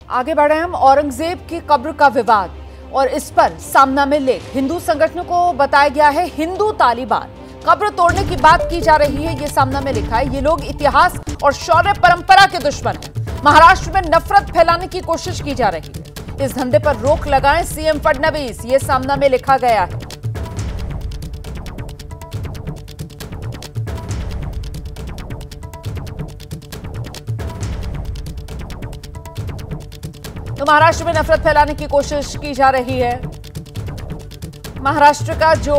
आगे बढ़े हम। औरंगजेब की कब्र का विवाद और इस पर सामना में लेख। हिंदू संगठनों को बताया गया है हिंदू तालिबान। कब्र तोड़ने की बात की जा रही है, ये सामना में लिखा है। ये लोग इतिहास और शौर्य परंपरा के दुश्मन हैं। महाराष्ट्र में नफरत फैलाने की कोशिश की जा रही है। इस धंधे पर रोक लगाएं सीएम फडणवीस, ये सामना में लिखा गया है। तो महाराष्ट्र में नफरत फैलाने की कोशिश की जा रही है। महाराष्ट्र का जो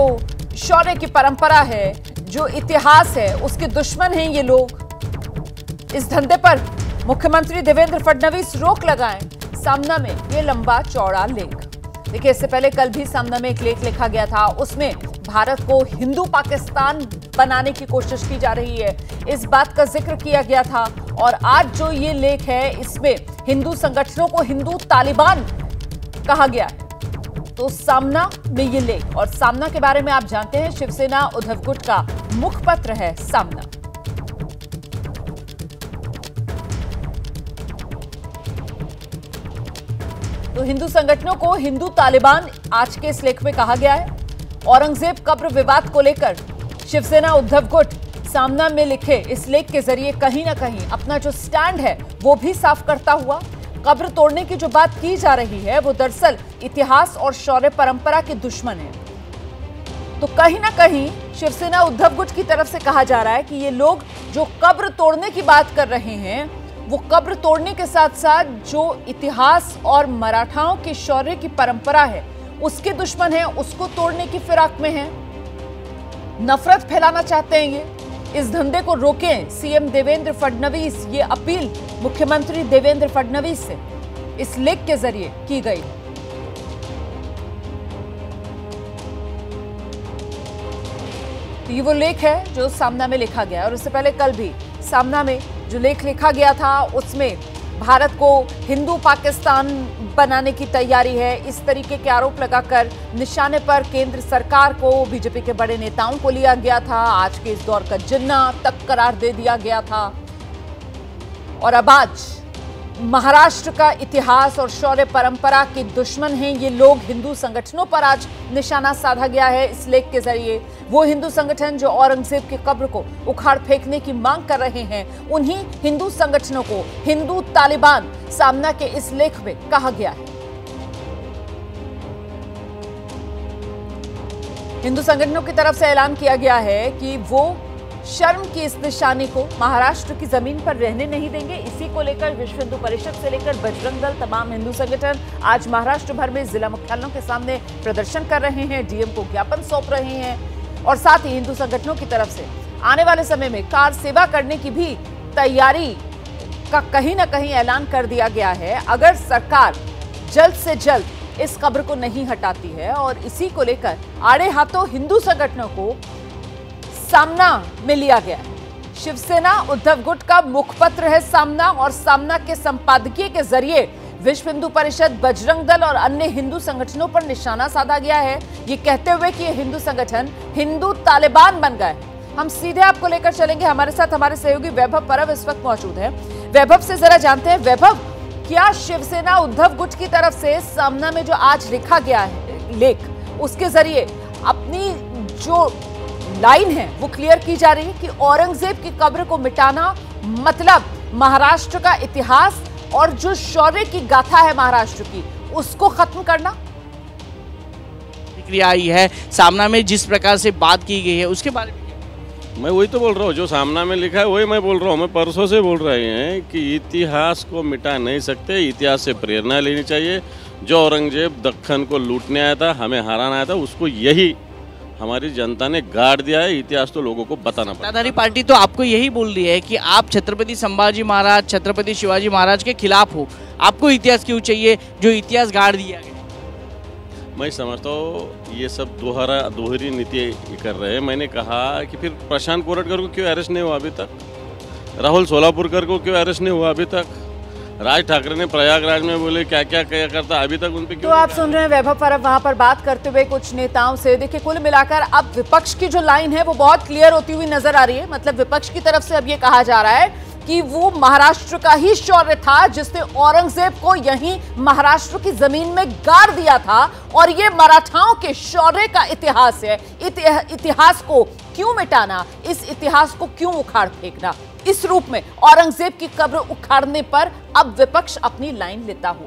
शौर्य की परंपरा है, जो इतिहास है, उसके दुश्मन हैं ये लोग। इस धंधे पर मुख्यमंत्री देवेंद्र फडणवीस रोक लगाएं, सामना में ये लंबा चौड़ा लेख। देखिए, इससे पहले कल भी सामना में एक लेख लिखा गया था, उसमें भारत को हिंदू पाकिस्तान बनाने की कोशिश की जा रही है, इस बात का जिक्र किया गया था। और आज जो ये लेख है, इसमें हिंदू संगठनों को हिंदू तालिबान कहा गया है। तो सामना में ये लेख, और सामना के बारे में आप जानते हैं, शिवसेना उद्धव गुट का मुखपत्र है सामना। तो हिंदू संगठनों को हिंदू तालिबान आज के इस लेख में कहा गया है। औरंगजेब कब्र विवाद को लेकर शिवसेना उद्धव गुट सामना में लिखे इस लेख के जरिए कहीं ना कहीं अपना जो स्टैंड है वो भी साफ करता हुआ। कब्र तोड़ने की जो बात की जा रही है वो दरअसल इतिहास और शौर्य परंपरा के दुश्मन है। तो कहीं ना कहीं शिवसेना उद्धव गुट की तरफ से कहा जा रहा है कि ये लोग जो कब्र तोड़ने की बात कर रहे हैं, वो कब्र तोड़ने के साथ साथ जो इतिहास और मराठाओं के शौर्य की परंपरा है उसके दुश्मन है, उसको तोड़ने की फिराक में है, नफरत फैलाना चाहते हैं। ये इस धंधे को रोकें सीएम देवेंद्र फडणवीस, ये अपील मुख्यमंत्री देवेंद्र फडणवीस से इस लेख के जरिए की गई। तो ये वो लेख है जो सामना में लिखा गया, और उससे पहले कल भी सामना में जो लेख लिखा गया था उसमें भारत को हिंदू पाकिस्तान बनाने की तैयारी है, इस तरीके के आरोप लगाकर निशाने पर केंद्र सरकार को, बीजेपी के बड़े नेताओं को लिया गया था। आज के इस दौर का जिन्ना तक करार दे दिया गया था। और अब आज महाराष्ट्र का इतिहास और शौर्य परंपरा के दुश्मन हैं ये लोग। हिंदू संगठनों पर आज निशाना साधा गया है इस लेख के जरिए। वो हिंदू संगठन जो औरंगजेब की कब्र को उखाड़ फेंकने की मांग कर रहे हैं, उन्हीं हिंदू संगठनों को हिंदू तालिबान सामना के इस लेख में कहा गया है। हिंदू संगठनों की तरफ से ऐलान किया गया है कि वो शर्म की इस निशानी को महाराष्ट्र की जमीन पर रहने नहीं देंगे। इसी को लेकर विश्व हिंदू परिषद से लेकर बजरंग दल, तमाम हिंदू संगठन आज महाराष्ट्र भर में जिला मुख्यालयों के सामने प्रदर्शन कर रहे हैं, डीएम को ज्ञापन सौंप रहे हैं। और साथ ही हिंदू संगठनों की तरफ से आने वाले समय में कार सेवा करने की भी तैयारी का कहीं ना कहीं ऐलान कर दिया गया है, अगर सरकार जल्द से जल्द इस कब्र को नहीं हटाती है। और इसी को लेकर आड़े हाथों हिंदू संगठनों को सामना में लिया गया। शिवसेना उद्धव गुट का मुखपत्र है सामना, और सामना के संपादकीय के जरिए विश्व हिंदू परिषद, बजरंग दल और अन्य हिंदू संगठनों पर निशाना साधा गया है, ये कहते हुए कि ये हिंदू संगठन हिंदू तालिबान बन गए। हम सीधे आपको लेकर चलेंगे, हमारे साथ हमारे सहयोगी वैभव परब इस वक्त मौजूद है। वैभव से जरा जानते हैं, वैभव, क्या शिवसेना उद्धव गुट की तरफ से सामना में जो आज लिखा गया है लेख, उसके जरिए अपनी जो लाइन है वो क्लियर की जा रही है कि औरंगजेब की कब्र को मिटाना मतलब महाराष्ट्र का इतिहास और जो शौर्य की गाथा है महाराष्ट्र की, उसको खत्म करना? प्रतिक्रिया आई है सामना में, जिस प्रकार से बात की गई है उसके बारे में। मैं वही तो बोल रहा हूँ, जो सामना में लिखा है वही मैं बोल रहा हूँ। मैं परसों से बोल रहे हैं कि इतिहास को मिटा नहीं सकते, इतिहास से प्रेरणा लेनी चाहिए। जो औरंगजेब दक्खन को लूटने आया था, हमें हराना आया था, उसको यही हमारी जनता ने गाड़ दिया है। इतिहास तो लोगों को बताना पड़ता है। सत्ताधारी पार्टी तो आपको यही बोल रही है कि आप छत्रपति संभाजी महाराज, छत्रपति शिवाजी महाराज के खिलाफ हो, आपको इतिहास क्यों चाहिए जो इतिहास गाड़ दिया गया? मैं समझता हूँ ये सब दोहरी नीति कर रहे हैं। मैंने कहा कि फिर प्रशांत कोरटकर को क्यों अरेस्ट नहीं हुआ अभी तक, राहुल सोलापुरकर को क्यों अरेस्ट नहीं हुआ अभी तक, राज ठाकरे ने प्रयागराज में बोले क्या क्या करता, अभी तक उन पे क्यों? तो आप सुन रहे हैं वैभव परब वहां पर बात करते हुए कुछ नेताओं से। देखिए, कुल मिलाकर अब विपक्ष की जो लाइन है वो बहुत क्लियर होती हुई नजर आ रही है। मतलब विपक्ष की तरफ से अब ये कहा जा रहा है कि वो महाराष्ट्र का ही शौर्य था जिसने औरंगजेब को यहीं महाराष्ट्र की जमीन में गाड़ दिया था, और ये मराठाओं के शौर्य का इतिहास है। इतिहास को क्यों मिटाना, इस इतिहास को क्यों उखाड़ फेंकना? इस रूप में औरंगजेब की कब्र उखाड़ने पर अब विपक्ष अपनी लाइन लेता हुआ